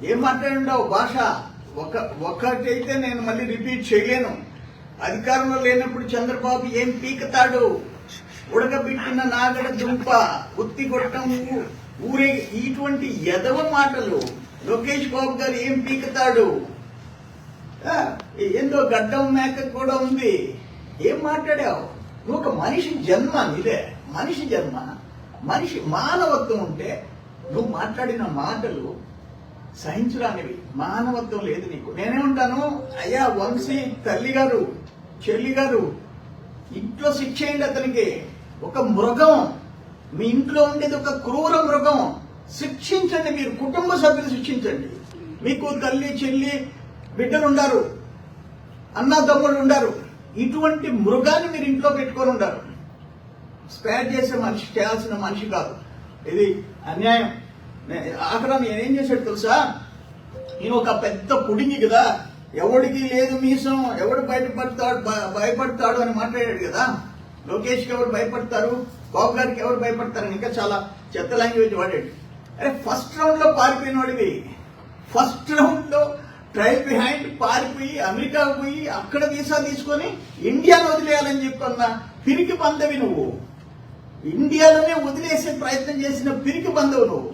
ఏం మాట్లాడుండవు భాష ఒక్కటైతే నేను మళ్ళీ రిపీట్ చేయలేను. అధికారంలో లేనప్పుడు చంద్రబాబు ఏం పీకతాడు? ఉడకబెట్టిన నాగడ దుంప, ఉత్తి గొట్టం, ఊరే ఇటువంటి ఎదవ మాటలు. లోకేష్ బాబు గారు ఏం పీకతాడు? ఏందో గడ్డం మేక కూడా ఉంది. ఏం మాట్లాడావు నువ్వు? ఒక మనిషి జన్మ ఇదే, మనిషి జన్మ, మనిషి మానవత్వం ఉంటే నువ్వు మాట్లాడిన మాటలు సహించడానివి. మానవత్వం లేదు నీకు. నేనేమంటాను, అయ్యా వంశీ తల్లి గారు, చెల్లి గారు, ఇంట్లో శిక్షేయండి అతనికి. ఒక మృగం, మీ ఇంట్లో ఉండేది ఒక క్రూర మృగం. శిక్షించండి, మీరు కుటుంబ సభ్యులు శిక్షించండి. మీకు తల్లి, చెల్లి, బిడ్డలు ఉండారు, అన్నా తమ్ముళ్ళు ఉండారు. ఇటువంటి మృగాన్ని మీరు ఇంట్లో పెట్టుకొని ఉండారు. స్పేర్ చేసే మనిషి, చేయాల్సిన మనిషి కాదు. ఇది అన్యాయం. ఆఖరా నేనేం చేశాడు తెలుసా? నేను ఒక పెద్ద పుడింగి కదా, ఎవడికి లేదు మీసం, ఎవడు భయపడతాడు అని మాట్లాడాడు కదా. లోకేష్కి ఎవరు భయపడతారు, బాబు గారికి ఎవరు భయపడతారు, ఇంకా చాలా చెత్త లాంగ్వేజ్ వాడాడు. అరే ఫస్ట్ రౌండ్ లో పారిపోయిన వాడివి, ఫస్ట్ రౌండ్ లో ట్రైల్ బిహైండ్ పారిపోయి అమెరికా పోయి అక్కడ వీసా తీసుకొని ఇండియాను వదిలేయాలని చెప్పన్న పిరికి బందవి నువ్వు. ఇండియాలోనే వదిలేసే ప్రయత్నం చేసిన పిరికి బందవు నువ్వు.